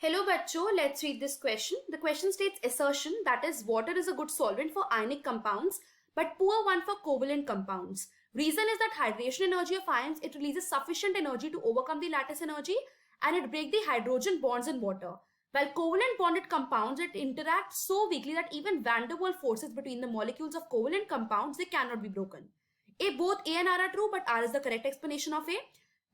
Hello bachcho, let's read this question. The question states assertion, that is water is a good solvent for ionic compounds but poor one for covalent compounds. Reason is that hydration energy of ions, it releases sufficient energy to overcome the lattice energy and it breaks the hydrogen bonds in water. While covalent bonded compounds, it interacts so weakly that even van der Waals forces between the molecules of covalent compounds, they cannot be broken. A, both A and R are true but R is the correct explanation of A.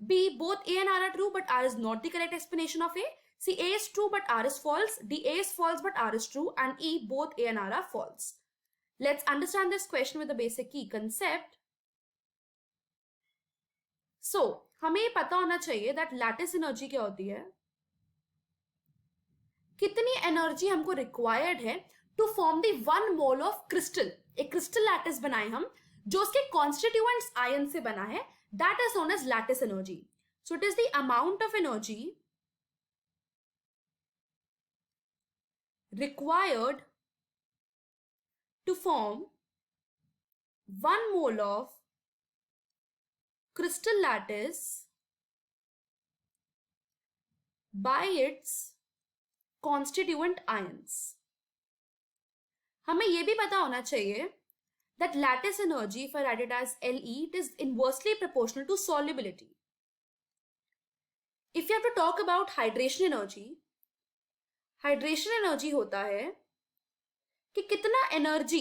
B, both A and R are true but R is not the correct explanation of A. C, A is true but R is false. D, A is false but R is true. And E, both A and R are false. Let's understand this question with the basic key concept. So, हमें ये पता होना चाहिए that lattice energy क्या होती है, कितनी energy हमको रिक्वायर्ड है to form the 1 mole of crystal. एक क्रिस्टल लैटिस बनाए हम जो उसके कॉन्स्टिट्यूएंट्स आयन से बना है, that is known as lattice energy. So it is the amount of energy required to form 1 mole of crystal lattice by its constituent ions. हमें यह भी पता होना चाहिए that lattice energy, if I write it as Le, it is inversely proportional to solubility. If you have to talk about hydration energy, hydration energy होता है कि कितना एनर्जी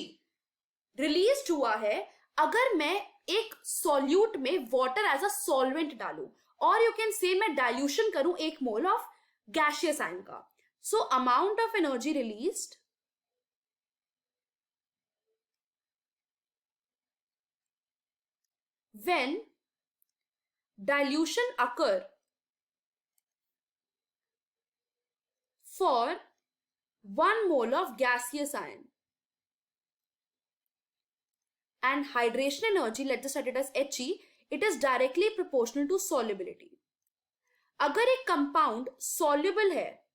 रिलीज हुआ है अगर मैं एक सॉल्यूट में वाटर एज अ सॉल्वेंट डालूं, और यू कैन से मैं डाइल्यूशन करूं 1 मोल ऑफ गैसियस आयन का. So amount of energy released when dilution occur for 1 mole of gaseous ion, and hydration energy, let's just set it as He, it is directly proportional to solubility. अगर एक compound soluble है,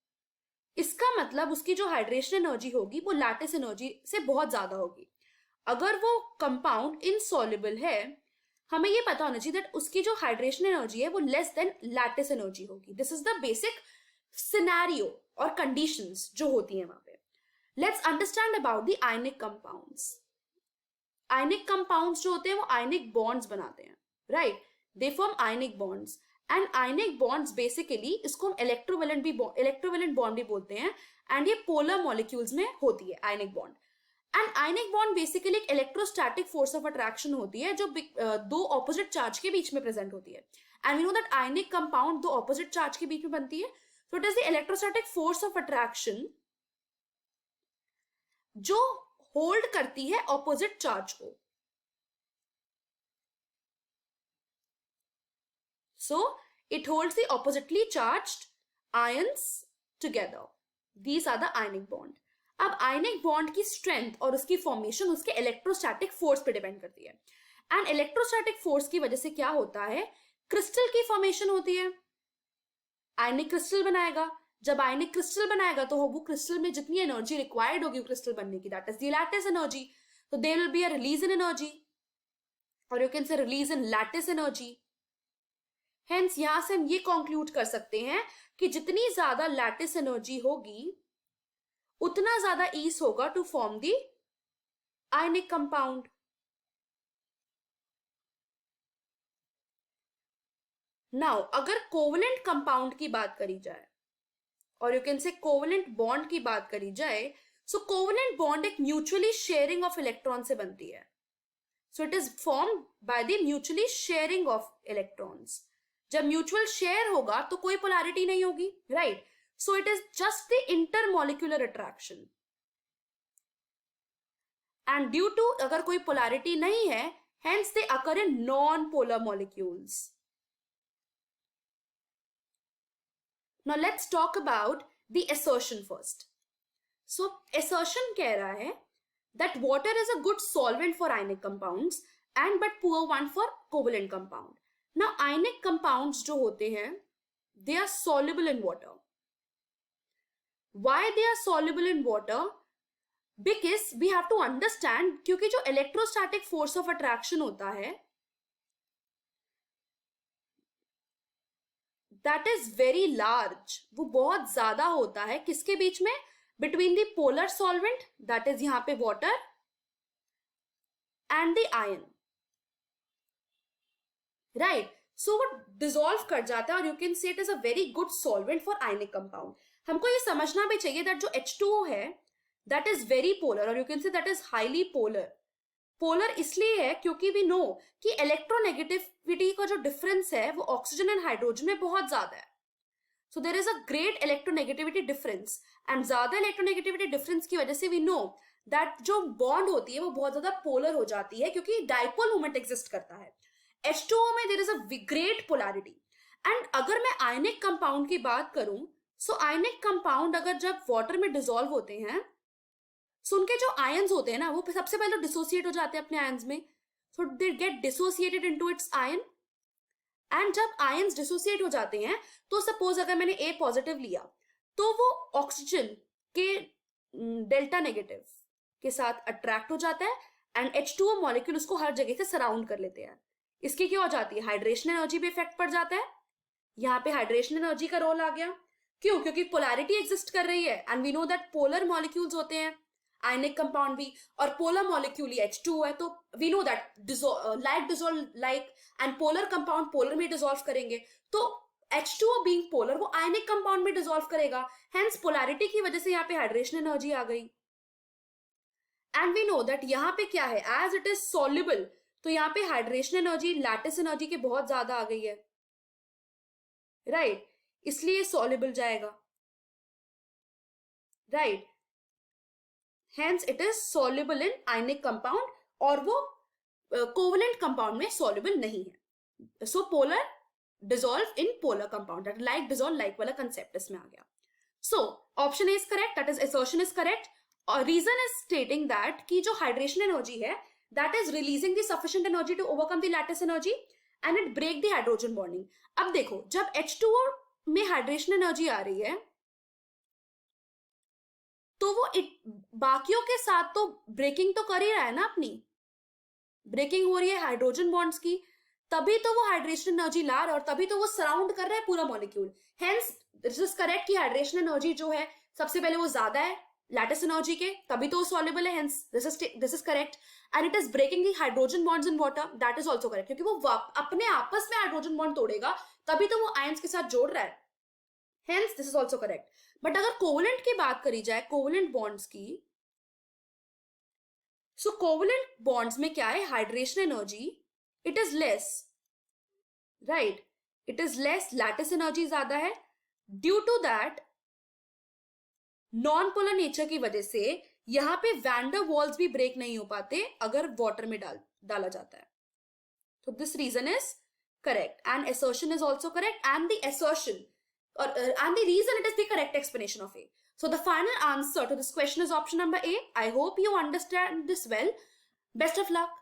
इसका मतलब उसकी जो hydration energy होगी वो lattice energy से बहुत ज्यादा होगी. अगर वो कंपाउंड इनसॉल्युबल है, हमें ये पता होना चाहिए दैट उसकी जो हाइड्रेशन एनर्जी है वो लेस देन लैटिस एनर्जी होगी. This is the basic scenario और कंडीशंस जो होती हैं वहां पे. Let's understand about the ionic compounds. Ionic compounds जो होते हैं वो आयनिक बॉन्ड्स बनाते हैं, right? They form ionic bonds, and ionic bonds basically इसको हम इलेक्ट्रोवेलेंट बॉन्ड भी बोलते हैं, एंड ये पोलर मॉलिक्यूल्स में होती है ionic bond. And ionic bond basically एक इलेक्ट्रोस्टैटिक फोर्स ऑफ अट्रैक्शन होती है जो दो ऑपोजिट चार्ज के बीच में प्रेजेंट होती है. And we know that ionic compound दो ऑपोजिट चार्ज के बीच में बनती है. So it is the electrostatic force of attraction जो होल्ड करती है ऑपोजिट चार्ज को. So it holds the oppositely charged ions together. These are the ionic bond. अब आयनिक बॉन्ड की स्ट्रेंथ और उसकी फॉर्मेशन उसके इलेक्ट्रोस्टैटिक फोर्स पे डिपेंड करती है. एंड इलेक्ट्रोस्टैटिक फोर्स की वजह से क्या होता है, क्रिस्टल की फॉर्मेशन होती है. आयनिक क्रिस्टल बनाएगा. जब आयनिक क्रिस्टल बनाएगा तो वो क्रिस्टल में जितनी एनर्जी रिक्वायर्ड होगी क्रिस्टल बनने की, that is the lattice energy. तो there will be a releasing energy, और you can say releasing lattice energy. Hence यहां से हम ये कंक्लूड कर सकते हैं कि जितनी ज्यादा लैटिस एनर्जी होगी उतना ज्यादा ईज होगा to form the ionic compound. Now अगर कोवलेंट कंपाउंड की बात करी जाए, और you can say covalent bond की बात करी जाए, सो कोवलेंट बॉन्ड एक म्यूचुअली शेयरिंग ऑफ इलेक्ट्रॉन से बनती है. So it is formed by the mutually sharing of electrons. जब म्यूचुअल शेयर होगा तो कोई पोलैरिटी नहीं होगी, right? So it is just the intermolecular attraction, and due to अगर कोई पोलैरिटी नहीं है, hence they occur in non polar molecules. Now let's talk about the assertion first. So assertion कह रहा है that water is a good solvent for ionic compounds and but poor one for covalent compound. Now ionic compounds जो होते हैं they are soluble in water. Why they are soluble in water? Because we have to understand क्योंकि जो electrostatic force of attraction होता है that is very large, वो बहुत ज्यादा होता है किसके बीच में, between the polar solvent that is यहां पे water and the ion, right. So वो डिसॉल्व कर जाता है और you can say it is a very good solvent for ionic compound. हमको ये समझना भी चाहिए दैट जो H2O है दैट इज वेरी पोलर और you can say that is highly polar. Polar इसलिए है क्योंकि वी नो कि इलेक्ट्रोनेगेटिविटी का जो डिफरेंस है वो ऑक्सीजन एंड हाइड्रोजन में बहुत ज्यादा है। So there is a great electronegativity difference and ज्यादा इलेक्ट्रोनेगेटिविटी डिफरेंस की वजह से वी नो दैट जो बॉन्ड होती है वो बहुत ज्यादा पोलर हो जाती है क्योंकि डाइपोल मोमेंट एग्जिस्ट करता है। H2O में there is a great polarity. And अगर मैं आयनिक कंपाउंड की बात करूं, सो आयनिक कंपाउंड अगर जब वाटर में डिसॉल्व होते हैं, सो उनके जो आयंस होते हैं ना वो सबसे पहले डिसोसिएट हो जाते हैं अपने आयंस में, so they get dissociated into its ion. And जब आयंस डिसोसिएट हो जाते हैं तो सपोज अगर मैंने A पॉजिटिव लिया तो वो ऑक्सीजन के डेल्टा नेगेटिव के साथ अट्रैक्ट हो जाता है एंड H2O मॉलिक्यूल उसको हर जगह से सराउंड कर लेते हैं। इसकी क्या हो जाती है, हाइड्रेशन एनर्जी पे इफेक्ट पड़ जाता है। यहाँ पे हाइड्रेशन एनर्जी का रोल आ गया, क्यों, क्योंकि पोलैरिटी एग्जिस्ट कर रही है and we know that polar molecules होते हैं आयनिक कंपाउंड भी, और पोलर मॉलिक्यूल ही H2O है, तो we know that like dissolve like and polar compound polar में डिसॉल्व करेंगे, तो H2O बीइंग पोलर वो आयनिक कंपाउंड में डिसॉल्व करेगा, हेंस पोलैरिटी की वजह से यहाँ पे हाइड्रेशन एनर्जी आ गई। एंड वी नो दैट यहाँ पे क्या है, एज इट इज सॉल्युबल, तो यहाँ पे हाइड्रेशन एनर्जी लैटिस एनर्जी के बहुत ज्यादा आ गई है, राइट, इसलिए सॉल्युबल जाएगा, right, hence it is soluble in ionic compound और वो कोवलेंट कंपाउंड में सॉल्युबल नहीं है। So polar dissolve in polar compound, that like dissolve like वाला कंसेप्ट इसमें आ गया। So option A is correct, that is assertion is correct, और रीजन इज स्टेटिंग दैट कि जो हाइड्रेशन एनर्जी है that is releasing the sufficient energy to overcome the lattice energy and it break the hydrogen bonding। अब देखो जब H2O में hydration energy आ रही है तो वो बाकियों के साथ तो ब्रेकिंग तो कर ही रहा है ना, अपनी ब्रेकिंग हो रही है हाइड्रोजन बॉन्ड्स की, तभी तो वो हाइड्रेशन एनर्जी ला रहा है और तभी तो वो सराउंड कर रहा है पूरा molecule. Hence this is correct कि हाइड्रेशन एनर्जी जो है सबसे पहले वो ज्यादा है लैटिस एनर्जी के, तभी तो सॉल्युबल है, hence this is correct. And it is breaking the hydrogen bonds in water, that is also correct, क्योंकि वो अपने आपस में हाइड्रोजन बॉन्ड तोड़ेगा तभी तो वो आयंस के साथ जोड़ रहा है, hence this is also correct. But अगर कोवलेंट की बात करी जाए, कोवलेंट बॉन्ड्स की, सो कोवलेंट बॉन्ड्स में क्या है, hydration energy it is less, right, it is less, lattice energy ज्यादा है, due to that non polar nature की वजह से यहां पे वैंडर वॉल्स भी ब्रेक नहीं हो पाते अगर वाटर में डाला जाता है, तो this reason is correct and assertion is also correct and the assertion or and the reason it is the correct explanation of A. So the final answer to this question is option number A. I hope you understand this well. Best of luck.